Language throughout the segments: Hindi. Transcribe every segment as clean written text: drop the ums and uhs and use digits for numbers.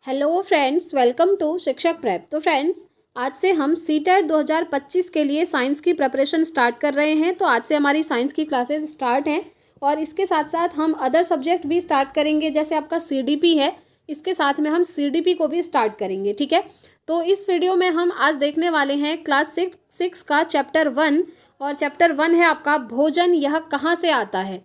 हेलो फ्रेंड्स, वेलकम टू शिक्षक प्रेप। तो फ्रेंड्स, आज से हम सीटेट 2025 के लिए साइंस की प्रिपरेशन स्टार्ट कर रहे हैं। तो आज से हमारी साइंस की क्लासेस स्टार्ट हैं और इसके साथ साथ हम अदर सब्जेक्ट भी स्टार्ट करेंगे। जैसे आपका सीडीपी है, इसके साथ में हम सीडीपी को भी स्टार्ट करेंगे। ठीक है, तो इस वीडियो में हम आज देखने वाले हैं क्लास सिक्स का चैप्टर 1। और चैप्टर 1 है आपका भोजन, यह कहाँ से आता है।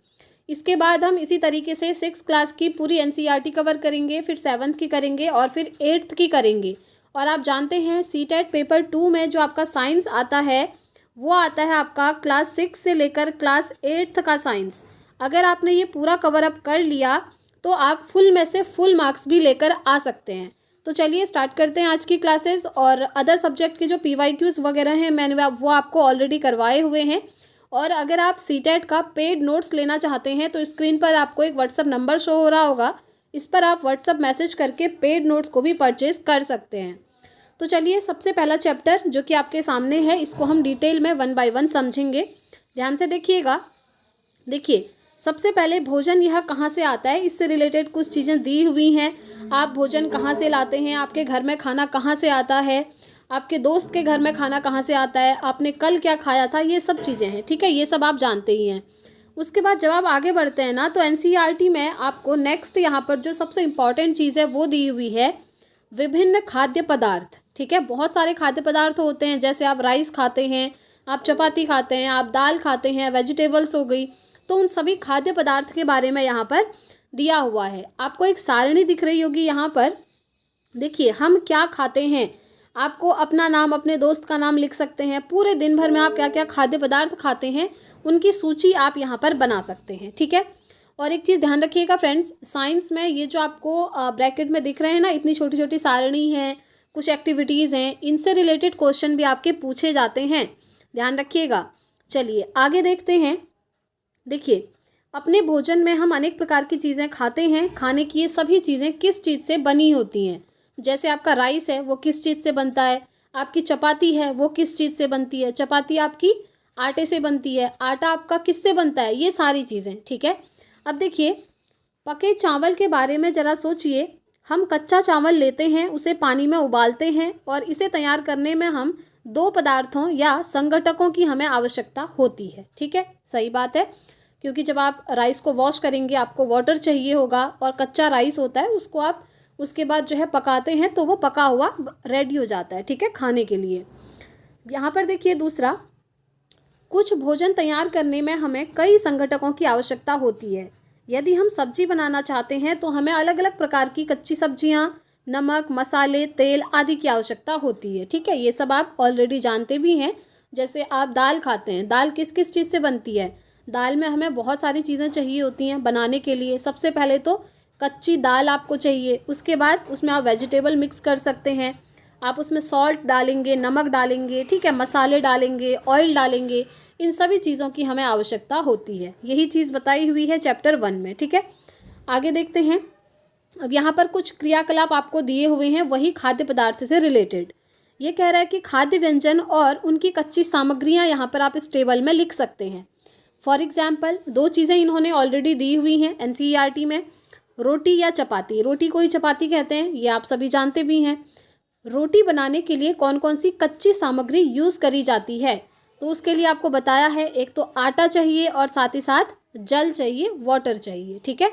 इसके बाद हम इसी तरीके से 6 क्लास की पूरी एनसीईआरटी कवर करेंगे, फिर 7th की करेंगे और फिर 8th की करेंगे। और आप जानते हैं सीटेट पेपर 2 में जो आपका साइंस आता है वो आता है आपका क्लास 6 से लेकर क्लास 8th का साइंस। अगर आपने ये पूरा कवर अप कर लिया तो आप फुल में से फुल मार्क्स भी लेकर आ सकते हैं। तो चलिए स्टार्ट करते हैं आज की क्लासेस। और अदर सब्जेक्ट के जो पीवाईक्यूज़ वगैरह हैं मैंने वो आपको ऑलरेडी करवाए हुए हैं। और अगर आप सीटेट का पेड नोट्स लेना चाहते हैं तो स्क्रीन पर आपको एक व्हाट्सअप नंबर शो हो रहा होगा, इस पर आप व्हाट्सअप मैसेज करके पेड नोट्स को भी परचेज कर सकते हैं। तो चलिए, सबसे पहला चैप्टर जो कि आपके सामने है इसको हम डिटेल में 1 बाय 1 समझेंगे। ध्यान से देखिएगा। देखिए, सबसे पहले भोजन यह कहाँ से आता है, इससे रिलेटेड कुछ चीज़ें दी हुई हैं। आप भोजन कहाँ से लाते हैं, आपके घर में खाना कहाँ से आता है, आपके दोस्त के घर में खाना कहाँ से आता है, आपने कल क्या खाया था, ये सब चीज़ें हैं। ठीक है, ये सब आप जानते ही हैं। उसके बाद जब आप आगे बढ़ते हैं ना तो एनसीईआरटी में आपको नेक्स्ट यहाँ पर जो सबसे इम्पॉर्टेंट चीज़ है वो दी हुई है विभिन्न खाद्य पदार्थ। ठीक है, बहुत सारे खाद्य पदार्थ होते हैं। जैसे आप राइस खाते हैं, आप चपाती खाते हैं, आप दाल खाते हैं, वेजिटेबल्स हो गई। तो उन सभी खाद्य पदार्थ के बारे में यहाँ पर दिया हुआ है। आपको एक सारणी दिख रही होगी यहाँ पर। देखिए, हम क्या खाते हैं, आपको अपना नाम, अपने दोस्त का नाम लिख सकते हैं। पूरे दिन भर में आप क्या क्या खाद्य पदार्थ खाते हैं उनकी सूची आप यहाँ पर बना सकते हैं। ठीक है, और एक चीज़ ध्यान रखिएगा फ्रेंड्स, साइंस में ये जो आपको ब्रैकेट में दिख रहे हैं ना, इतनी छोटी छोटी सारणी हैं, कुछ एक्टिविटीज़ हैं, इनसे रिलेटेड क्वेश्चन भी आपके पूछे जाते हैं। ध्यान रखिएगा। चलिए आगे देखते हैं। देखिए, अपने भोजन में हम अनेक प्रकार की चीज़ें खाते हैं। खाने की ये सभी चीज़ें किस चीज़ से बनी होती हैं। जैसे आपका राइस है वो किस चीज़ से बनता है, आपकी चपाती है वो किस चीज़ से बनती है, चपाती आपकी आटे से बनती है, आटा आपका किससे बनता है, ये सारी चीज़ें। ठीक है, अब देखिए, पके चावल के बारे में ज़रा सोचिए। हम कच्चा चावल लेते हैं, उसे पानी में उबालते हैं और इसे तैयार करने में हम 2 पदार्थों या संघटकों की हमें आवश्यकता होती है। ठीक है, सही बात है, क्योंकि जब आप राइस को वॉश करेंगे आपको वाटर चाहिए होगा और कच्चा राइस होता है उसको आप उसके बाद जो है पकाते हैं तो वो पका हुआ रेडी हो जाता है। ठीक है, खाने के लिए। यहाँ पर देखिए दूसरा, कुछ भोजन तैयार करने में हमें कई संघटकों की आवश्यकता होती है। यदि हम सब्जी बनाना चाहते हैं तो हमें अलग अलग प्रकार की कच्ची सब्जियाँ, नमक, मसाले, तेल आदि की आवश्यकता होती है। ठीक है, ये सब आप ऑलरेडी जानते भी हैं। जैसे आप दाल खाते हैं, दाल किस किस चीज़ से बनती है। दाल में हमें बहुत सारी चीज़ें चाहिए होती हैं बनाने के लिए। सबसे पहले तो कच्ची दाल आपको चाहिए, उसके बाद उसमें आप वेजिटेबल मिक्स कर सकते हैं, आप उसमें सॉल्ट डालेंगे, नमक डालेंगे, ठीक है, मसाले डालेंगे, ऑयल डालेंगे। इन सभी चीज़ों की हमें आवश्यकता होती है। यही चीज़ बताई हुई है चैप्टर 1 में। ठीक है, आगे देखते हैं। अब यहाँ पर कुछ क्रियाकलाप आपको दिए हुए हैं वही खाद्य पदार्थ से रिलेटेड। ये कह रहा है कि खाद्य व्यंजन और उनकी कच्ची सामग्रियाँ यहाँ पर आप इस टेबल में लिख सकते हैं। फॉर एग्जाम्पल 2 चीज़ें इन्होंने ऑलरेडी दी हुई हैं एनसीईआरटी में, रोटी या चपाती। रोटी को ही चपाती कहते हैं, ये आप सभी जानते भी हैं। रोटी बनाने के लिए कौन कौन सी कच्ची सामग्री यूज़ करी जाती है, तो उसके लिए आपको बताया है, एक तो आटा चाहिए और साथ ही साथ जल चाहिए, वाटर चाहिए। ठीक है,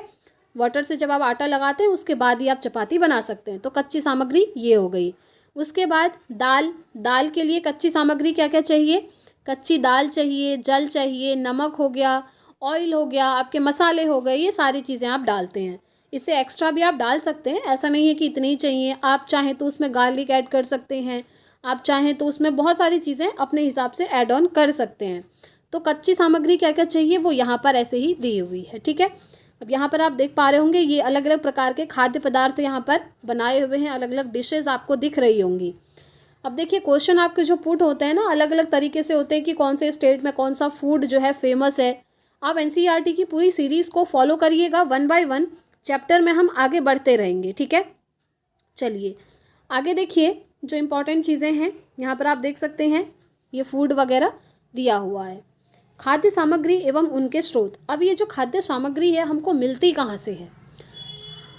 वाटर से जब आप आटा लगाते हैं उसके बाद ही आप चपाती बना सकते हैं। तो कच्ची सामग्री ये हो गई। उसके बाद दाल, दाल के लिए कच्ची सामग्री क्या क्या चाहिए, कच्ची दाल चाहिए, जल चाहिए, नमक हो गया, ऑयल हो गया, आपके मसाले हो गए, ये सारी चीज़ें आप डालते हैं। इससे एक्स्ट्रा भी आप डाल सकते हैं, ऐसा नहीं है कि इतनी ही चाहिए। आप चाहें तो उसमें गार्लिक ऐड कर सकते हैं, आप चाहें तो उसमें बहुत सारी चीज़ें अपने हिसाब से ऐड ऑन कर सकते हैं। तो कच्ची सामग्री क्या क्या चाहिए वो यहाँ पर ऐसे ही दी हुई है। ठीक है, अब यहाँ पर आप देख पा रहे होंगे ये अलग अलग प्रकार के खाद्य पदार्थ यहाँ पर बनाए हुए हैं, अलग अलग डिशेज़ आपको दिख रही होंगी। अब देखिए, क्वेश्चन आपके जो पुट होते हैं ना अलग अलग तरीके से होते हैं कि कौन से स्टेट में कौन सा फूड जो है फेमस है। आप एनसीईआरटी की पूरी सीरीज़ को फॉलो करिएगा, 1 बाय 1 चैप्टर में हम आगे बढ़ते रहेंगे। ठीक है, चलिए आगे देखिए। जो इम्पोर्टेंट चीज़ें हैं यहाँ पर आप देख सकते हैं, ये फूड वगैरह दिया हुआ है। खाद्य सामग्री एवं उनके स्रोत। अब ये जो खाद्य सामग्री है हमको मिलती कहाँ से है,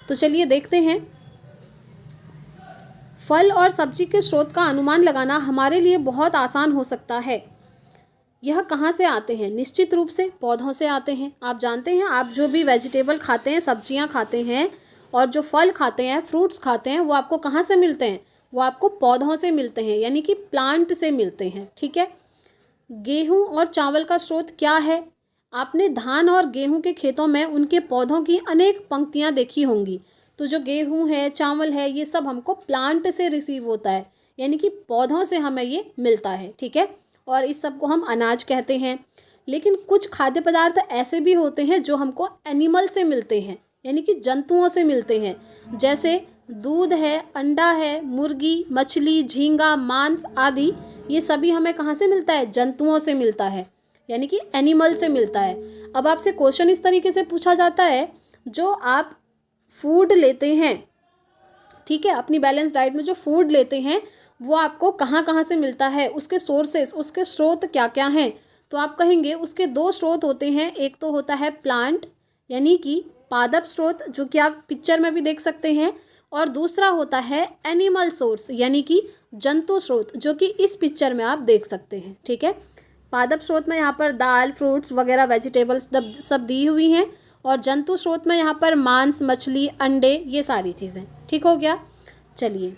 तो चलिए देखते हैं। फल और सब्जी के स्रोत का अनुमान लगाना हमारे लिए बहुत आसान हो सकता है। यह कहाँ से आते हैं? निश्चित रूप से पौधों से आते हैं। आप जानते हैं, आप जो भी वेजिटेबल खाते हैं, सब्जियां खाते हैं और जो फल खाते हैं, फ्रूट्स खाते हैं, वो आपको कहाँ से मिलते हैं? वो आपको पौधों से मिलते हैं, यानी कि प्लांट से मिलते हैं। ठीक है। गेहूं और चावल का स्रोत क्या है? आपने धान और गेहूं के खेतों में उनके पौधों की अनेक पंक्तियां देखी होंगी। तो जो गेहूं है, चावल है, ये सब हमको प्लांट से रिसीव होता है, यानी कि पौधों से हमें ये मिलता है। ठीक है। और इस सब को हम अनाज कहते हैं। लेकिन कुछ खाद्य पदार्थ ऐसे भी होते हैं जो हमको एनिमल से मिलते हैं, यानी कि जंतुओं से मिलते हैं। जैसे दूध है, अंडा है, मुर्गी, मछली, झींगा, मांस आदि, ये सभी हमें कहाँ से मिलता है? जंतुओं से मिलता है, यानी कि एनिमल से मिलता है। अब आपसे क्वेश्चन इस तरीके से पूछा जाता है, जो आप फूड लेते हैं, ठीक है, अपनी बैलेंस डाइट में जो फूड लेते हैं, वो आपको कहाँ कहाँ से मिलता है? उसके सोर्सेस, उसके स्रोत क्या क्या हैं? तो आप कहेंगे उसके दो स्रोत होते हैं। एक तो होता है प्लांट, यानी कि पादप स्रोत, जो कि आप पिक्चर में भी देख सकते हैं, और दूसरा होता है एनिमल सोर्स, यानी कि जंतु स्रोत, जो कि इस पिक्चर में आप देख सकते हैं। ठीक है। पादप स्रोत में यहाँ पर दाल, फ्रूट्स वगैरह, वेजिटेबल्स सब दी हुई हैं, और जंतु स्रोत में यहाँ पर मांस, मछली, अंडे, ये सारी चीज़ें। ठीक हो गया। चलिए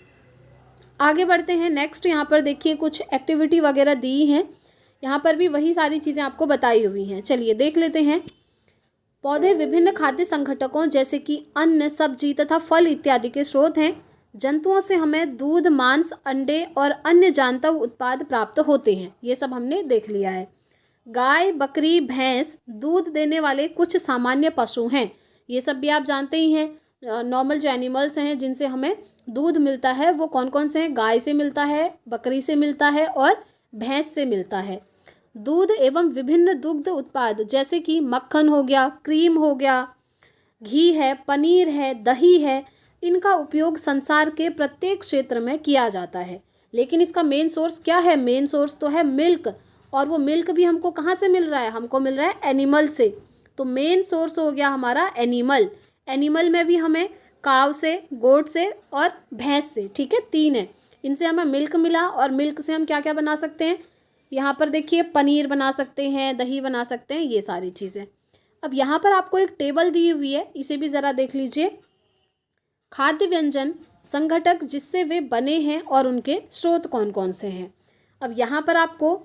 आगे बढ़ते हैं। नेक्स्ट यहाँ पर देखिए कुछ एक्टिविटी वगैरह दी हैं, यहाँ पर भी वही सारी चीज़ें आपको बताई हुई हैं। चलिए देख लेते हैं। पौधे विभिन्न खाद्य संघटकों जैसे कि अन्न, सब्जी तथा फल इत्यादि के स्रोत हैं। जंतुओं से हमें दूध, मांस, अंडे और अन्य जांतव उत्पाद प्राप्त होते हैं। ये सब हमने देख लिया है। गाय, बकरी, भैंस दूध देने वाले कुछ सामान्य पशु हैं। ये सब भी आप जानते ही हैं। नॉर्मल जो एनिमल्स हैं जिनसे हमें दूध मिलता है, वो कौन कौन से हैं? गाय से मिलता है, बकरी से मिलता है और भैंस से मिलता है। दूध एवं विभिन्न दुग्ध उत्पाद जैसे कि मक्खन हो गया, क्रीम हो गया, घी है, पनीर है, दही है, इनका उपयोग संसार के प्रत्येक क्षेत्र में किया जाता है। लेकिन इसका मेन सोर्स क्या है? मेन सोर्स तो है मिल्क, और वो मिल्क भी हमको कहाँ से मिल रहा है? हमको मिल रहा है एनिमल से। तो मेन सोर्स हो गया हमारा एनिमल। एनिमल में भी हमें काव से, गोट से और भैंस से, ठीक है, तीन है, इनसे हमें मिल्क मिला। और मिल्क से हम क्या क्या बना सकते हैं? यहाँ पर देखिए पनीर बना सकते हैं, दही बना सकते हैं, ये सारी चीज़ें। अब यहाँ पर आपको एक टेबल दी हुई है, इसे भी ज़रा देख लीजिए। खाद्य व्यंजन संघटक जिससे वे बने हैं और उनके स्रोत कौन कौन से हैं। अब यहाँ पर आपको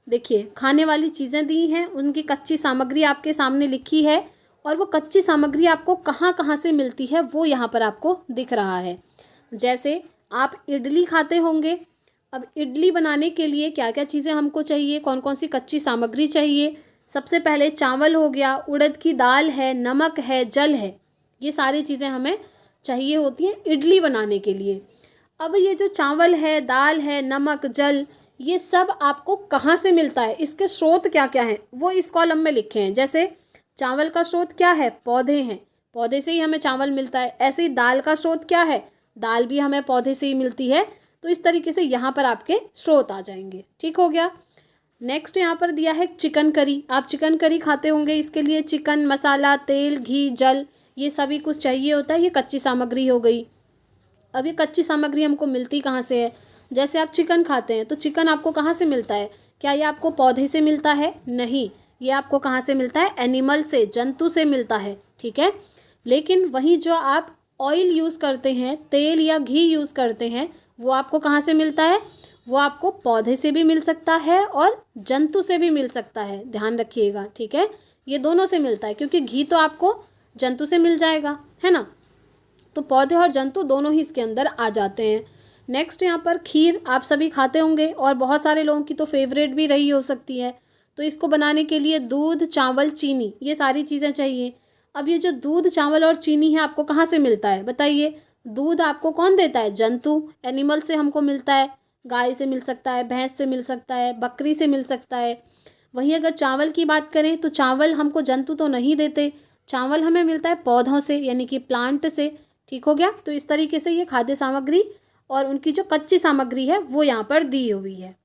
देखिए खाने वाली चीज़ें दी हैं, उनकी कच्ची सामग्री आपके सामने लिखी है, और वो कच्ची सामग्री आपको कहाँ कहाँ से मिलती है वो यहाँ पर आपको दिख रहा है। जैसे आप इडली खाते होंगे। अब इडली बनाने के लिए क्या क्या चीज़ें हमको चाहिए, कौन कौन सी कच्ची सामग्री चाहिए? सबसे पहले चावल हो गया, उड़द की दाल है, नमक है, जल है, ये सारी चीज़ें हमें चाहिए होती हैं इडली बनाने के लिए। अब ये जो चावल है, दाल है, नमक, जल, ये सब आपको कहाँ से मिलता है? इसके स्रोत क्या क्या हैं वो इस कॉलम में लिखे हैं। जैसे चावल का स्रोत क्या है? पौधे हैं, पौधे से ही हमें चावल मिलता है। ऐसे ही दाल का स्रोत क्या है? दाल भी हमें पौधे से ही मिलती है। तो इस तरीके से यहाँ पर आपके स्रोत आ जाएंगे। ठीक हो गया। नेक्स्ट यहाँ पर दिया है चिकन करी। आप चिकन करी खाते होंगे, इसके लिए चिकन मसाला, तेल, घी, जल, ये सभी कुछ चाहिए होता है। ये कच्ची सामग्री हो गई। अब ये कच्ची सामग्री हमको मिलती कहाँ से है? जैसे आप चिकन खाते हैं तो चिकन आपको कहाँ से मिलता है? क्या ये आपको पौधे से मिलता है? नहीं, ये आपको कहाँ से मिलता है? एनिमल से, जंतु से मिलता है। ठीक है। लेकिन वहीं जो आप ऑयल यूज़ करते हैं, तेल या घी यूज़ करते हैं, वो आपको कहाँ से मिलता है? वो आपको पौधे से भी मिल सकता है और जंतु से भी मिल सकता है, ध्यान रखिएगा। ठीक है। ये दोनों से मिलता है, क्योंकि घी तो आपको जंतु से मिल जाएगा, है ना। तो पौधे और जंतु दोनों ही इसके अंदर आ जाते हैं। नेक्स्ट यहाँ पर खीर आप सभी खाते होंगे, और बहुत सारे लोगों की तो फेवरेट भी रही हो सकती है। तो इसको बनाने के लिए दूध, चावल, चीनी, ये सारी चीज़ें चाहिए। अब ये जो दूध, चावल और चीनी है आपको कहाँ से मिलता है बताइए? दूध आपको कौन देता है? जंतु, एनिमल से हमको मिलता है। गाय से मिल सकता है, भैंस से मिल सकता है, बकरी से मिल सकता है। वहीं अगर चावल की बात करें तो चावल हमको जंतु तो नहीं देते, चावल हमें मिलता है पौधों से, यानी कि प्लांट से। ठीक हो गया। तो इस तरीके से ये खाद्य सामग्री और उनकी जो कच्ची सामग्री है वो यहाँ पर दी हुई है।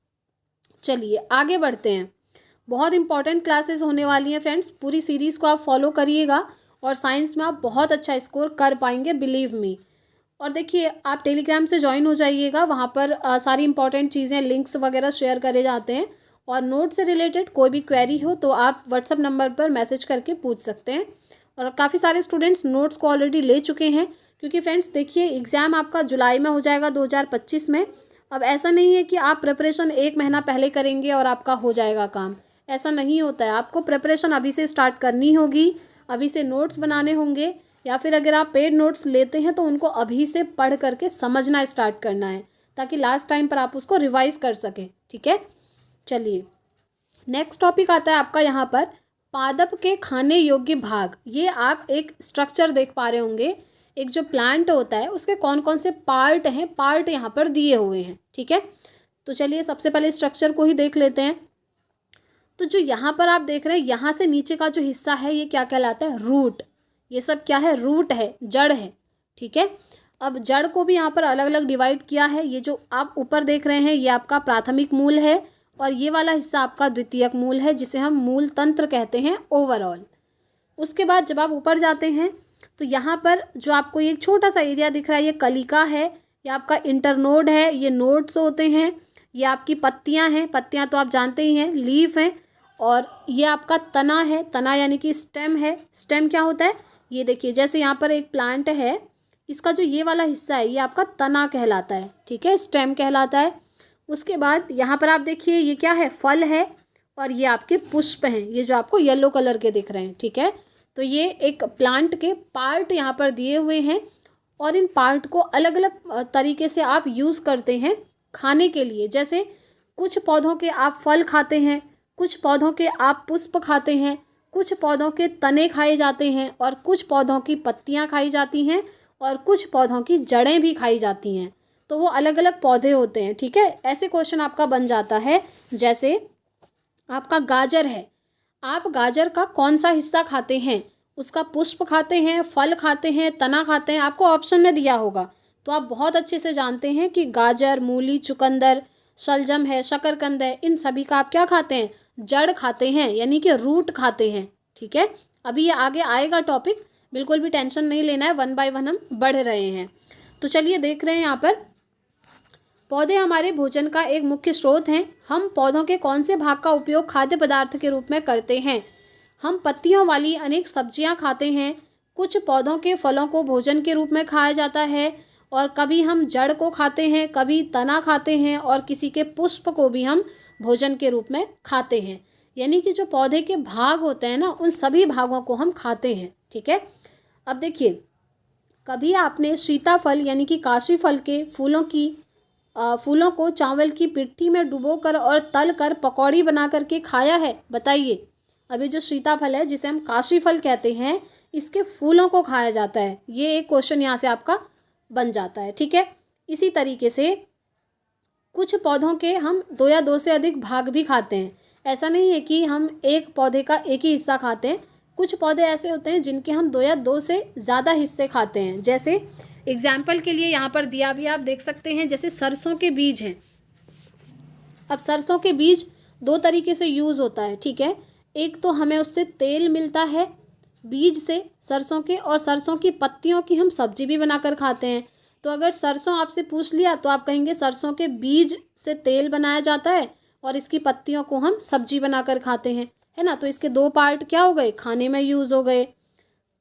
चलिए आगे बढ़ते हैं। बहुत इंपॉर्टेंट क्लासेस होने वाली हैं फ्रेंड्स, पूरी सीरीज़ को आप फॉलो करिएगा और साइंस में आप बहुत अच्छा स्कोर कर पाएंगे, बिलीव मी। और देखिए आप टेलीग्राम से ज्वाइन हो जाइएगा, वहाँ पर सारी इंपॉर्टेंट चीज़ें, लिंक्स वगैरह शेयर करे जाते हैं। और नोट से रिलेटेड कोई भी क्वेरी हो तो आप व्हाट्सअप नंबर पर मैसेज करके पूछ सकते हैं। और काफ़ी सारे स्टूडेंट्स नोट्स को ऑलरेडी ले चुके हैं, क्योंकि फ्रेंड्स देखिए एग्ज़ाम आपका जुलाई में हो जाएगा 2025 में। अब ऐसा नहीं है कि आप प्रिपरेशन 1 महीना पहले करेंगे और आपका हो जाएगा काम, ऐसा नहीं होता है। आपको प्रिपरेशन अभी से स्टार्ट करनी होगी, अभी से नोट्स बनाने होंगे, या फिर अगर आप पेड नोट्स लेते हैं तो उनको अभी से पढ़ करके समझना स्टार्ट करना है, ताकि लास्ट टाइम पर आप उसको रिवाइज कर सकें। ठीक है, चलिए नेक्स्ट टॉपिक आता है आपका यहाँ पर पादप के खाने योग्य भाग। ये आप एक स्ट्रक्चर देख पा रहे होंगे, एक जो प्लांट होता है उसके कौन कौन से पार्ट हैं, पार्ट यहाँ पर दिए हुए हैं। ठीक है, तो चलिए सबसे पहले स्ट्रक्चर को ही देख लेते हैं। तो जो यहाँ पर आप देख रहे हैं, यहाँ से नीचे का जो हिस्सा है ये क्या कहलाता है, रूट। ये सब क्या है, रूट है, जड़ है। ठीक है, अब जड़ को भी यहाँ पर अलग अलग डिवाइड किया है। ये जो आप ऊपर देख रहे हैं ये आपका प्राथमिक मूल है, और ये वाला हिस्सा आपका द्वितीयक मूल है, जिसे हम मूल तंत्र कहते हैं ओवरऑल। उसके बाद जब आप ऊपर जाते हैं तो यहाँ पर जो आपको एक छोटा सा एरिया दिख रहा है, ये कलिका है, ये आपका इंटरनोड है, ये नोड्स होते हैं, ये आपकी पत्तियाँ हैं, पत्तियाँ तो आप जानते ही हैं, लीफ हैं, और ये आपका तना है, तना यानी कि स्टेम है। स्टेम क्या होता है, ये देखिए जैसे यहाँ पर एक प्लांट है, इसका जो ये वाला हिस्सा है ये आपका तना कहलाता है। ठीक है, स्टेम कहलाता है। उसके बाद यहाँ पर आप देखिए ये क्या है, फल है, और ये आपके पुष्प हैं, ये जो आपको येलो कलर के दिख रहे हैं। ठीक है, तो ये एक प्लांट के पार्ट यहाँ पर दिए हुए हैं, और इन पार्ट को अलग अलग तरीके से आप यूज़ करते हैं खाने के लिए। जैसे कुछ पौधों के आप फल खाते हैं, कुछ पौधों के आप पुष्प खाते हैं, कुछ पौधों के तने खाए जाते हैं, और कुछ पौधों की पत्तियाँ खाई जाती हैं, और कुछ पौधों की जड़ें भी खाई जाती हैं। तो वो अलग अलग पौधे होते हैं। ठीक है, ऐसे क्वेश्चन आपका बन जाता है। जैसे आपका गाजर है, आप गाजर का कौन सा हिस्सा खाते हैं, उसका पुष्प खाते हैं, फल खाते हैं, तना खाते हैं, आपको ऑप्शन में दिया होगा। तो आप बहुत अच्छे से जानते हैं कि गाजर, मूली, चुकंदर, शलजम है, शकरकंद है, इन सभी का आप क्या खाते हैं, जड़ खाते हैं, यानी कि रूट खाते हैं। ठीक है, अभी ये आगे आएगा टॉपिक, बिल्कुल भी टेंशन नहीं लेना है, 1 बाय 1 हम बढ़ रहे हैं। तो चलिए देख रहे हैं यहाँ पर पौधे हमारे भोजन का एक मुख्य स्रोत हैं। हम पौधों के कौन से भाग का उपयोग खाद्य पदार्थ के रूप में करते हैं। हम पत्तियों वाली अनेक सब्जियां खाते हैं, कुछ पौधों के फलों को भोजन के रूप में खाया जाता है, और कभी हम जड़ को खाते हैं, कभी तना खाते हैं, और किसी के पुष्प को भी हम भोजन के रूप में खाते हैं। यानी कि जो पौधे के भाग होते हैं ना, उन सभी भागों को हम खाते हैं। ठीक है, अब देखिए कभी आपने सीताफल यानी कि काशी फल के फूलों को चावल की पिट्ठी में डुबोकर और तल कर पकौड़ी बना करके खाया है, बताइए। अभी जो सीताफल है जिसे हम काशी फल कहते हैं, इसके फूलों को खाया जाता है। ये एक क्वेश्चन यहाँ से आपका बन जाता है। ठीक है, इसी तरीके से कुछ पौधों के हम 2 या 2 से अधिक भाग भी खाते हैं। ऐसा नहीं है कि हम एक पौधे का एक ही हिस्सा खाते हैं, कुछ पौधे ऐसे होते हैं जिनके हम 2 या 2 से ज़्यादा हिस्से खाते हैं। जैसे एग्जाम्पल के लिए यहाँ पर दिया भी आप देख सकते हैं, जैसे सरसों के बीज हैं। अब सरसों के बीज 2 तरीके से यूज़ होता है। ठीक है, एक तो हमें उससे तेल मिलता है बीज से सरसों के, और सरसों की पत्तियों की हम सब्जी भी बनाकर खाते हैं। तो अगर सरसों आपसे पूछ लिया तो आप कहेंगे सरसों के बीज से तेल बनाया जाता है, और इसकी पत्तियों को हम सब्जी बनाकर खाते हैं, है ना। तो इसके 2 पार्ट क्या हो गए, खाने में यूज़ हो गए।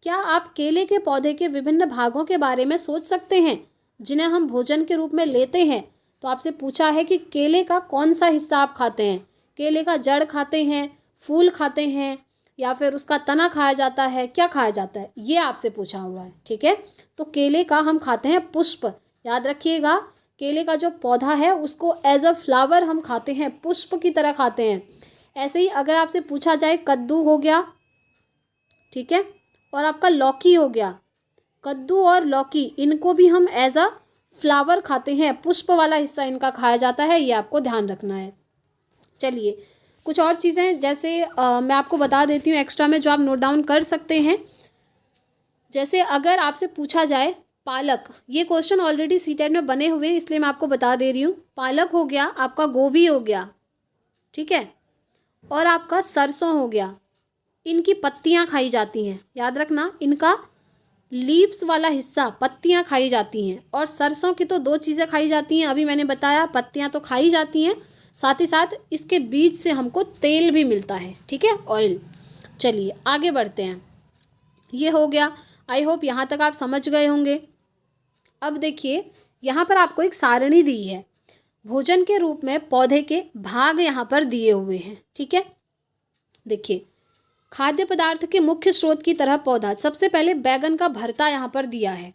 क्या आप केले के पौधे के विभिन्न भागों के बारे में सोच सकते हैं जिन्हें हम भोजन के रूप में लेते हैं। तो आपसे पूछा है कि केले का कौन सा हिस्सा आप खाते हैं, केले का जड़ खाते हैं, फूल खाते हैं, या फिर उसका तना खाया जाता है, क्या खाया जाता है, ये आपसे पूछा हुआ है। ठीक है, तो केले का हम खाते हैं पुष्प। याद रखिएगा, केले का जो पौधा है उसको एज अ फ्लावर हम खाते हैं, पुष्प की तरह खाते हैं। ऐसे ही अगर आपसे पूछा जाए कद्दू हो गया, ठीक है, और आपका लौकी हो गया, कद्दू और लौकी इनको भी हम एज अ फ्लावर खाते हैं, पुष्प वाला हिस्सा इनका खाया जाता है, ये आपको ध्यान रखना है। चलिए कुछ और चीज़ें जैसे मैं आपको बता देती हूँ एक्स्ट्रा में, जो आप नोट डाउन कर सकते हैं। जैसे अगर आपसे पूछा जाए पालक, ये क्वेश्चन ऑलरेडी सीटेट में बने हुए हैं इसलिए मैं आपको बता दे रही हूँ। पालक हो गया, आपका गोभी हो गया, ठीक है, और आपका सरसों हो गया, इनकी पत्तियाँ खाई जाती हैं। याद रखना, इनका लीव्स वाला हिस्सा, पत्तियां खाई जाती हैं। और सरसों की तो दो चीज़ें खाई जाती हैं, अभी मैंने बताया, पत्तियां तो खाई जाती हैं, साथ ही साथ इसके बीज से हमको तेल भी मिलता है, ठीक है, ऑयल। चलिए आगे बढ़ते हैं। ये हो गया, आई होप यहाँ तक आप समझ गए होंगे। अब देखिए यहाँ पर आपको एक सारणी दी है, भोजन के रूप में पौधे के भाग यहाँ पर दिए हुए हैं, ठीक है। देखिए खाद्य पदार्थ के मुख्य स्रोत की तरह पौधा, सबसे पहले बैगन का भरता यहाँ पर दिया है।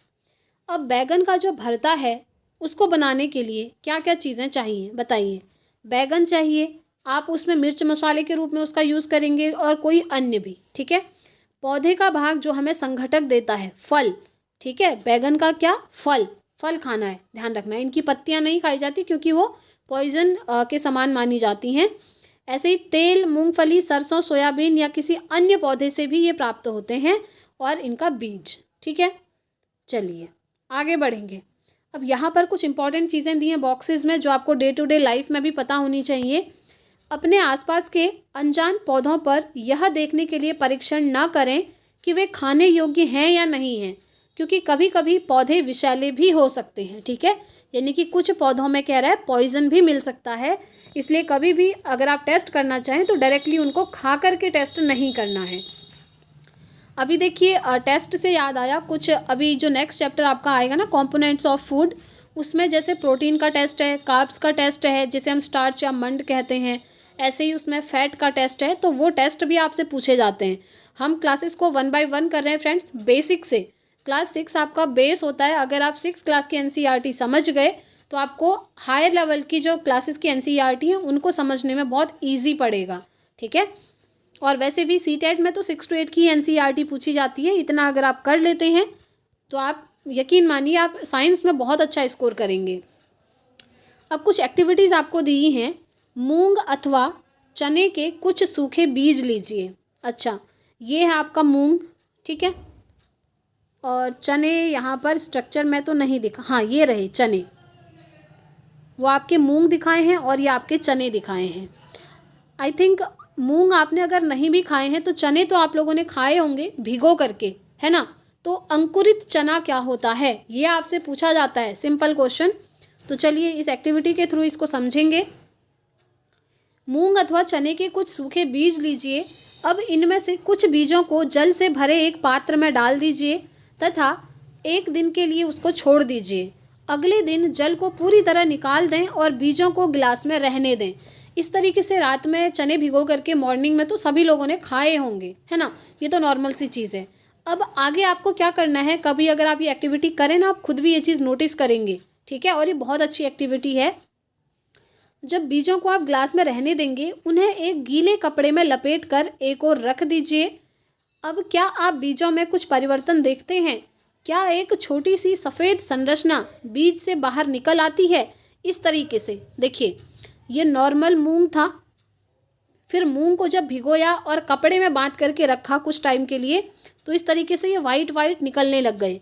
अब बैगन का जो भरता है उसको बनाने के लिए क्या क्या चीज़ें चाहिए बताइए। बैगन चाहिए, आप उसमें मिर्च मसाले के रूप में उसका यूज़ करेंगे और कोई अन्य भी, ठीक है। पौधे का भाग जो हमें संघटक देता है, फल, ठीक है। बैगन का क्या, फल, फल खाना है, ध्यान रखना है। इनकी पत्तियां नहीं खाई जाती क्योंकि वो पॉइजन के समान मानी जाती हैं। ऐसे ही तेल, मूंगफली, सरसों, सोयाबीन या किसी अन्य पौधे से भी ये प्राप्त होते हैं, और इनका बीज, ठीक है। चलिए आगे बढ़ेंगे। अब यहाँ पर कुछ इंपॉर्टेंट चीज़ें दी हैं बॉक्सेस में, जो आपको डे टू डे लाइफ में भी पता होनी चाहिए। अपने आसपास के अनजान पौधों पर यह देखने के लिए परीक्षण न करें कि वे खाने योग्य हैं या नहीं हैं, क्योंकि कभी कभी पौधे विषैले भी हो सकते हैं, ठीक है। यानी कि कुछ पौधों में कह रहा है पॉइजन भी मिल सकता है, इसलिए कभी भी अगर आप टेस्ट करना चाहें तो डायरेक्टली उनको खा करके टेस्ट नहीं करना है। अभी देखिए टेस्ट से याद आया कुछ, अभी जो नेक्स्ट चैप्टर आपका आएगा ना, कंपोनेंट्स ऑफ फूड, उसमें जैसे प्रोटीन का टेस्ट है, कार्ब्स का टेस्ट है, जिसे हम स्टार्च या मंड कहते हैं, ऐसे ही उसमें फैट का टेस्ट है। तो वो टेस्ट भी आपसे पूछे जाते हैं। हम क्लासेस को 1 बाय 1 कर रहे हैं फ्रेंड्स, बेसिक से। क्लास 6 आपका बेस होता है। अगर आप 6 क्लास की एनसीईआरटी समझ गए तो आपको हायर लेवल की जो क्लासेस की एनसीईआरटी हैं उनको समझने में बहुत ईजी पड़ेगा, ठीक है। और वैसे भी सीटेट में तो 6 to 8 की एनसीईआरटी पूछी जाती है। इतना अगर आप कर लेते हैं तो आप यकीन मानिए आप साइंस में बहुत अच्छा स्कोर करेंगे। अब कुछ एक्टिविटीज़ आपको दी हैं। मूंग अथवा चने के कुछ सूखे बीज लीजिए। अच्छा, ये है आपका मूंग, ठीक है। और चने यहाँ पर स्ट्रक्चर में तो नहीं दिखा, हाँ ये रहे चने, वो आपके मूंग दिखाए हैं और ये आपके चने दिखाए हैं। आई थिंक मूंग आपने अगर नहीं भी खाए हैं तो चने तो आप लोगों ने खाए होंगे भिगो करके, है ना। तो अंकुरित चना क्या होता है ये आपसे पूछा जाता है, सिंपल क्वेश्चन। तो चलिए इस एक्टिविटी के थ्रू इसको समझेंगे। मूंग अथवा चने के कुछ सूखे बीज लीजिए। अब इनमें से कुछ बीजों को जल से भरे एक पात्र में डाल दीजिए तथा 1 दिन के लिए उसको छोड़ दीजिए। अगले दिन जल को पूरी तरह निकाल दें और बीजों को गिलास में रहने दें। इस तरीके से रात में चने भिगो करके मॉर्निंग में तो सभी लोगों ने खाए होंगे, है ना। ये तो नॉर्मल सी चीज़ है। अब आगे आपको क्या करना है, कभी अगर आप ये एक्टिविटी करें ना, आप खुद भी ये चीज़ नोटिस करेंगे, ठीक है। और ये बहुत अच्छी एक्टिविटी है। जब बीजों को आप ग्लास में रहने देंगे, उन्हें एक गीले कपड़े में लपेट कर एक ओर रख दीजिए। अब क्या आप बीजों में कुछ परिवर्तन देखते हैं? क्या एक छोटी सी सफ़ेद संरचना बीज से बाहर निकल आती है? इस तरीके से देखिए, ये नॉर्मल मूंग था, फिर मूंग को जब भिगोया और कपड़े में बांध करके रखा कुछ टाइम के लिए, तो इस तरीके से ये वाइट वाइट निकलने लग गए।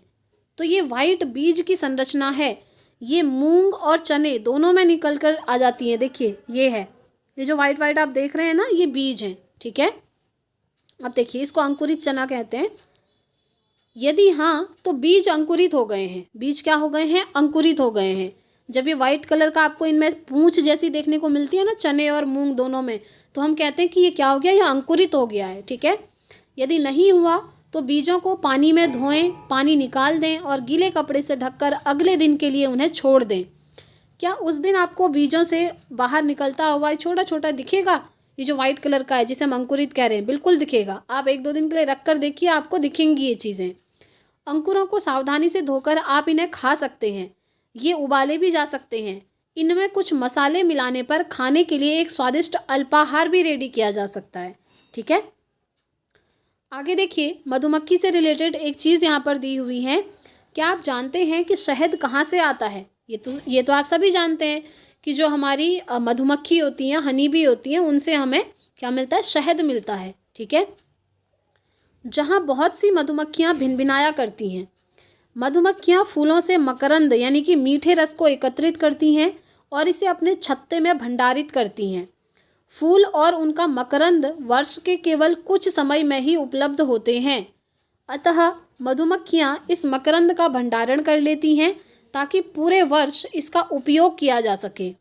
तो ये वाइट बीज की संरचना है। ये मूंग और चने दोनों में निकल कर आ जाती है। देखिए ये है, ये जो वाइट वाइट आप देख रहे हैं ना, ये बीज हैं, ठीक है। अब देखिए इसको अंकुरित चना कहते हैं। यदि हाँ तो बीज अंकुरित हो गए हैं। बीज क्या हो गए हैं? अंकुरित हो गए हैं। जब ये वाइट कलर का आपको इनमें पूंछ जैसी देखने को मिलती है ना, चने और मूंग दोनों में, तो हम कहते हैं कि ये क्या हो गया, ये अंकुरित हो गया है, ठीक है। यदि नहीं हुआ तो बीजों को पानी में धोएं, पानी निकाल दें और गीले कपड़े से ढककर अगले दिन के लिए उन्हें छोड़ दें। क्या उस दिन आपको बीजों से बाहर निकलता हुआ छोटा छोटा दिखेगा? ये जो वाइट कलर का है जिसे हम अंकुरित कह रहे हैं, बिल्कुल दिखेगा। आप 1-2 दिन के लिए रख कर देखिए, आपको दिखेंगी ये चीज़ें। अंकुरों को सावधानी से धोकर आप इन्हें खा सकते हैं। ये उबाले भी जा सकते हैं। इनमें कुछ मसाले मिलाने पर खाने के लिए एक स्वादिष्ट अल्पाहार भी रेडी किया जा सकता है, ठीक है। आगे देखिए, मधुमक्खी से रिलेटेड एक चीज़ यहाँ पर दी हुई है। क्या आप जानते हैं कि शहद कहाँ से आता है? ये तो आप सभी जानते हैं कि जो हमारी मधुमक्खी होती हैं, हनी बी होती हैं, उनसे हमें क्या मिलता है? शहद मिलता है, ठीक है। जहाँ बहुत सी मधुमक्खियाँ भिनभिनाया करती हैं। मधुमक्खियाँ फूलों से मकरंद यानी कि मीठे रस को एकत्रित करती हैं और इसे अपने छत्ते में भंडारित करती हैं। फूल और उनका मकरंद वर्ष के केवल कुछ समय में ही उपलब्ध होते हैं, अतः मधुमक्खियाँ इस मकरंद का भंडारण कर लेती हैं ताकि पूरे वर्ष इसका उपयोग किया जा सके।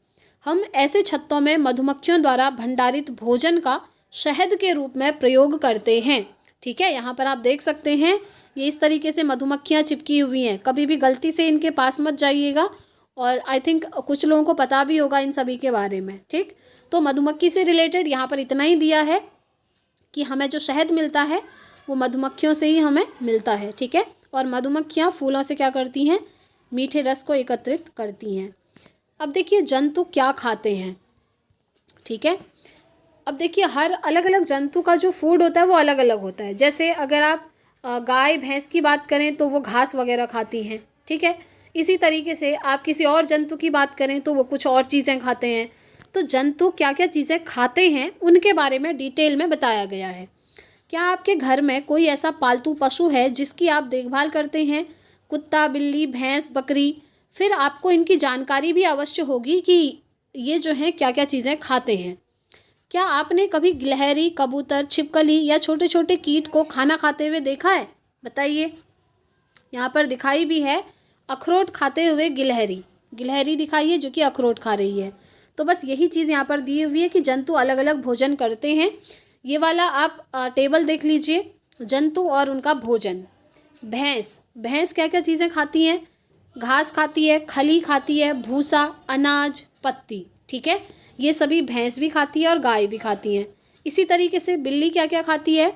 हम ऐसे छत्तों में मधुमक्खियों द्वारा भंडारित भोजन का शहद के रूप में प्रयोग करते हैं। ठीक है, यहाँ पर आप देख सकते हैं ये इस तरीके से मधुमक्खियाँ चिपकी हुई हैं। कभी भी गलती से इनके पास मत जाइएगा, और आई थिंक कुछ लोगों को पता भी होगा इन सभी के बारे में। ठीक, तो मधुमक्खी से रिलेटेड यहाँ पर इतना ही दिया है कि हमें जो शहद मिलता है वो मधुमक्खियों से ही हमें मिलता है। ठीक है, और मधुमक्खियाँ फूलों से क्या करती हैं, मीठे रस को एकत्रित करती हैं। अब देखिए जंतु क्या खाते हैं। ठीक है, अब देखिए हर अलग अलग जंतु का जो फूड होता है वो अलग अलग होता है। जैसे अगर आप गाय भैंस की बात करें तो वो घास वगैरह खाती हैं। ठीक है, इसी तरीके से आप किसी और जंतु की बात करें तो वो कुछ और चीज़ें खाते हैं। तो जंतु क्या क्या चीज़ें खाते हैं उनके बारे में डिटेल में बताया गया है। क्या आपके घर में कोई ऐसा पालतू पशु है जिसकी आप देखभाल करते हैं, कुत्ता, बिल्ली, भैंस, बकरी? फिर आपको इनकी जानकारी भी अवश्य होगी कि ये जो हैं क्या क्या चीज़ें खाते हैं। क्या आपने कभी गिलहरी, कबूतर, छिपकली या छोटे छोटे कीट को खाना खाते हुए देखा है? बताइए। यहाँ पर दिखाई भी है अखरोट खाते हुए गिलहरी दिखाई है जो कि अखरोट खा रही है। तो बस यही चीज़ यहाँ पर दी हुई है कि जंतु अलग अलग भोजन करते हैं। ये वाला आप टेबल देख लीजिए, जंतु और उनका भोजन। भैंस क्या क्या चीज़ें खाती हैं? घास खाती है, खली खाती है, भूसा, अनाज, पत्ती। ठीक है, ये सभी भैंस भी खाती है और गाय भी खाती हैं। इसी तरीके से बिल्ली क्या क्या खाती है?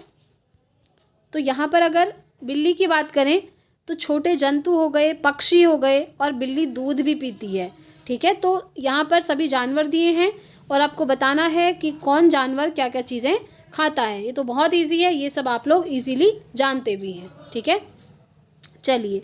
तो यहाँ पर अगर बिल्ली की बात करें तो छोटे जंतु हो गए, पक्षी हो गए, और बिल्ली दूध भी पीती है। ठीक है, तो यहाँ पर सभी जानवर दिए हैं और आपको बताना है कि कौन जानवर क्या क्या चीज़ें खाता है। ये तो बहुत इजी है, ये सब आप लोग इजीली जानते भी हैं। ठीक है, चलिए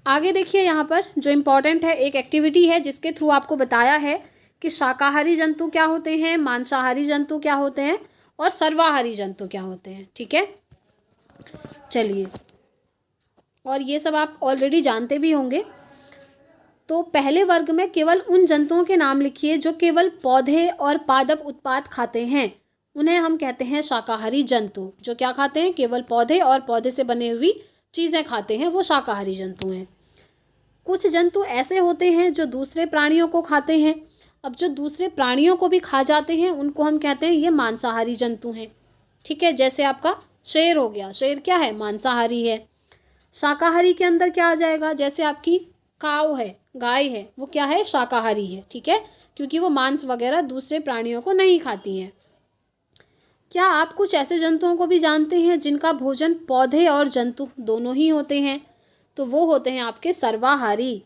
आगे देखिए। यहाँ पर जो इम्पोर्टेंट है एक एक्टिविटी है जिसके थ्रू आपको बताया है कि शाकाहारी जंतु क्या होते हैं, मांसाहारी जंतु क्या होते हैं, और सर्वाहारी जंतु क्या होते हैं। ठीक है, चलिए, और ये सब आप ऑलरेडी जानते भी होंगे। तो पहले वर्ग में केवल उन जंतुओं के नाम लिखिए जो केवल पौधे और पादप उत्पाद खाते हैं। उन्हें हम कहते हैं शाकाहारी जंतु। जो क्या खाते हैं? केवल पौधे और पौधे से बने हुई चीज़ें खाते हैं, वो शाकाहारी जंतु हैं। कुछ जंतु ऐसे होते हैं जो दूसरे प्राणियों को खाते हैं। अब जो दूसरे प्राणियों को भी खा जाते हैं उनको हम कहते हैं ये मांसाहारी जंतु हैं। ठीक है, जैसे आपका शेर हो गया। शेर क्या है? मांसाहारी है। शाकाहारी के अंदर क्या आ जाएगा? जैसे आपकी काऊ है, गाय है, वो क्या है? शाकाहारी है। ठीक है, क्योंकि वो मांस वगैरह दूसरे प्राणियों को नहीं खाती हैं। क्या आप कुछ ऐसे जंतुओं को भी जानते हैं जिनका भोजन पौधे और जंतु दोनों ही होते हैं? तो वो होते हैं आपके सर्वाहारी,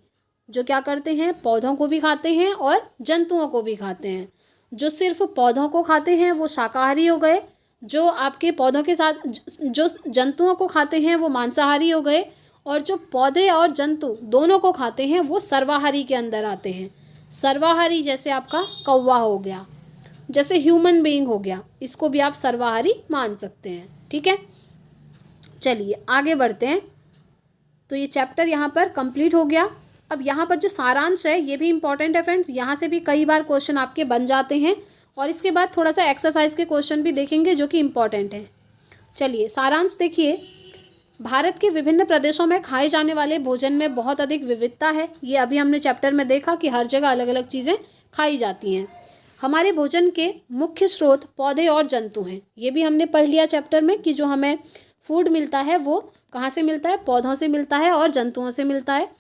जो क्या करते हैं? पौधों को भी खाते हैं और जंतुओं को भी खाते हैं। जो सिर्फ पौधों को खाते हैं वो शाकाहारी हो गए। जो आपके पौधों के साथ जो जंतुओं को खाते हैं वो मांसाहारी हो गए। और जो पौधे और जंतु दोनों को खाते हैं वो सर्वाहारी के अंदर आते हैं। सर्वाहारी जैसे आपका कौवा हो गया, जैसे ह्यूमन बीइंग हो गया, इसको भी आप सर्वाहारी मान सकते हैं। ठीक है, चलिए आगे बढ़ते हैं। तो ये चैप्टर यहाँ पर कंप्लीट हो गया। अब यहाँ पर जो सारांश है ये भी इम्पॉर्टेंट है फ्रेंड्स। यहाँ से भी कई बार क्वेश्चन आपके बन जाते हैं, और इसके बाद थोड़ा सा एक्सरसाइज के क्वेश्चन भी देखेंगे जो कि इम्पॉर्टेंट है। चलिए सारांश देखिए। भारत के विभिन्न प्रदेशों में खाए जाने वाले भोजन में बहुत अधिक विविधता है। ये अभी हमने चैप्टर में देखा कि हर जगह अलग अलग चीज़ें खाई जाती हैं। हमारे भोजन के मुख्य स्रोत पौधे और जंतु हैं। ये भी हमने पढ़ लिया चैप्टर में कि जो हमें फूड मिलता है वो कहाँ से मिलता है? पौधों से मिलता है और जंतुओं से मिलता है।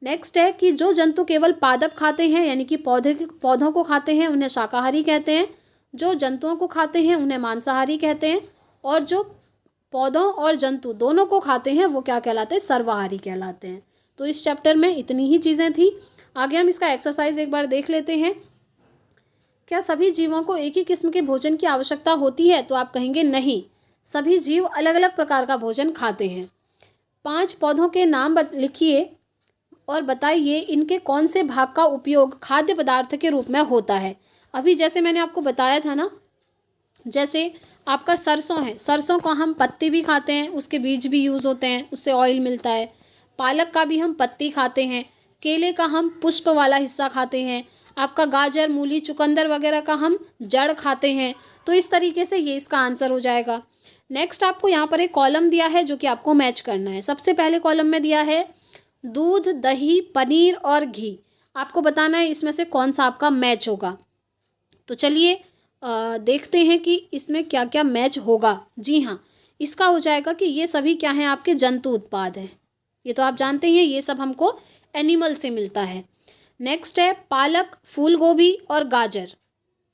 नेक्स्ट है कि जो जंतु केवल पादप खाते हैं यानी कि पौधों को खाते हैं उन्हें शाकाहारी कहते हैं। जो जंतुओं को खाते हैं उन्हें मांसाहारी कहते हैं। और जो पौधों और जंतु दोनों को खाते हैं वो क्या कहलाते हैं? सर्वाहारी कहलाते हैं। तो इस चैप्टर में इतनी ही चीज़ें थी। आगे हम इसका एक्सरसाइज एक बार देख लेते हैं। क्या सभी जीवों को एक ही किस्म के भोजन की आवश्यकता होती है? तो आप कहेंगे नहीं, सभी जीव अलग अलग प्रकार का भोजन खाते हैं। 5 पौधों के नाम लिखिए और बताइए इनके कौन से भाग का उपयोग खाद्य पदार्थ के रूप में होता है। अभी जैसे मैंने आपको बताया था ना, जैसे आपका सरसों है, सरसों का हम पत्ती भी खाते हैं, उसके बीज भी यूज़ होते हैं, उससे ऑयल मिलता है। पालक का भी हम पत्ती खाते हैं। केले का हम पुष्प वाला हिस्सा खाते हैं। आपका गाजर, मूली, चुकंदर वगैरह का हम जड़ खाते हैं। तो इस तरीके से ये इसका आंसर हो जाएगा। नेक्स्ट आपको यहाँ पर एक कॉलम दिया है जो कि आपको मैच करना है। सबसे पहले कॉलम में दिया है दूध, दही, पनीर और घी। आपको बताना है इसमें से कौन सा आपका मैच होगा। तो चलिए देखते हैं कि इसमें क्या क्या मैच होगा। जी हाँ, इसका हो जाएगा कि ये सभी क्या हैं, आपके जंतु उत्पाद हैं। ये तो आप जानते हैं, ये सब हमको एनिमल से मिलता है। नेक्स्ट है पालक, फूल गोभी और गाजर।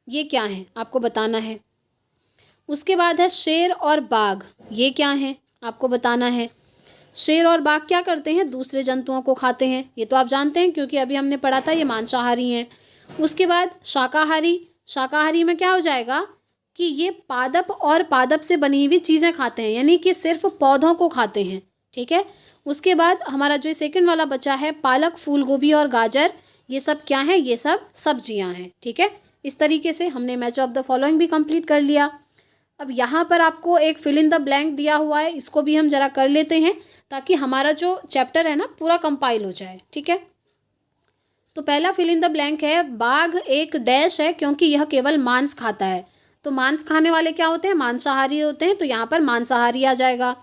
ये क्या है आपको बताना है। उसके बाद है शेर और बाघ। ये क्या है आपको बताना है। शेर और बाघ क्या करते हैं, दूसरे जंतुओं को खाते हैं। ये तो आप जानते हैं क्योंकि अभी हमने पढ़ा था, ये मांसाहारी हैं। उसके बाद शाकाहारी। शाकाहारी में क्या हो जाएगा कि ये पादप और पादप से बनी हुई चीज़ें खाते हैं, यानी कि सिर्फ पौधों को खाते हैं। ठीक है। उसके बाद हमारा जो सेकंड वाला बचा है पालक, फूल गोभी और गाजर, ये सब क्या है, ये सब सब्जियां हैं। ठीक है। इस तरीके से हमने मैच ऑफ द फॉलोइंग भी कंप्लीट कर लिया। अब यहाँ पर आपको एक फिल इन द ब्लैंक दिया हुआ है, इसको भी हम जरा कर लेते हैं ताकि हमारा जो चैप्टर है ना पूरा कंपाइल हो जाए। ठीक है। तो पहला फिल इन द ब्लैंक है बाघ एक डैश है क्योंकि यह केवल मांस खाता है। तो मांस खाने वाले क्या होते हैं, मांसाहारी होते हैं, तो यहाँ पर मांसाहारी आ जाएगा।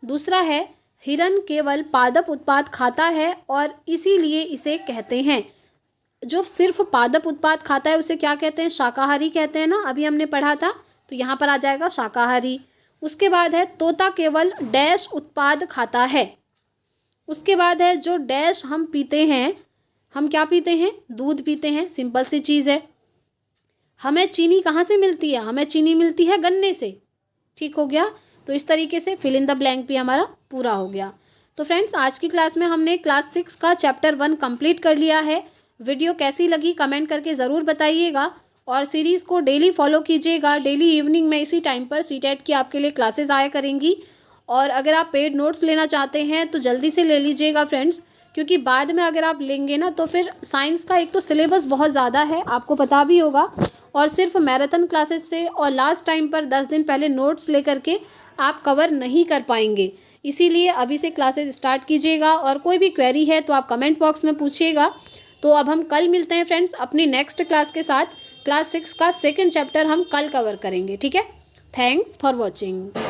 दूसरा है हिरन केवल पादप उत्पाद खाता है और इसीलिए इसे कहते हैं, जो सिर्फ पादप उत्पाद खाता है उसे क्या कहते हैं, शाकाहारी कहते हैं ना, अभी हमने पढ़ा था। तो यहाँ पर आ जाएगा शाकाहारी। उसके बाद है तोता केवल डैश उत्पाद खाता है। उसके बाद है जो डैश हम पीते हैं, हम क्या पीते हैं, दूध पीते हैं, सिंपल सी चीज़ है। हमें चीनी कहाँ से मिलती है, हमें चीनी मिलती है गन्ने से। ठीक हो गया। तो इस तरीके से फिल इन द ब्लैंक भी हमारा पूरा हो गया। तो फ्रेंड्स आज की क्लास में हमने क्लास 6 का चैप्टर 1 कंप्लीट कर लिया है। वीडियो कैसी लगी कमेंट करके ज़रूर बताइएगा और सीरीज़ को डेली फॉलो कीजिएगा। डेली इवनिंग में इसी टाइम पर सीटेट की आपके लिए क्लासेस आया करेंगी। और अगर आप पेड नोट्स लेना चाहते हैं तो जल्दी से ले लीजिएगा फ्रेंड्स, क्योंकि बाद में अगर आप लेंगे ना तो फिर साइंस का एक तो सिलेबस बहुत ज़्यादा है, आपको पता भी होगा, और सिर्फ मैराथन क्लासेस से और लास्ट टाइम पर 10 दिन पहले नोट्स लेकर के आप कवर नहीं कर पाएंगे। इसीलिए अभी से क्लासेस स्टार्ट कीजिएगा और कोई भी क्वेरी है तो आप कमेंट बॉक्स में पूछिएगा। तो अब हम कल मिलते हैं फ्रेंड्स अपनी नेक्स्ट क्लास के साथ। क्लास 6 का सेकंड चैप्टर हम कल कवर करेंगे। ठीक है। Thanks for watching.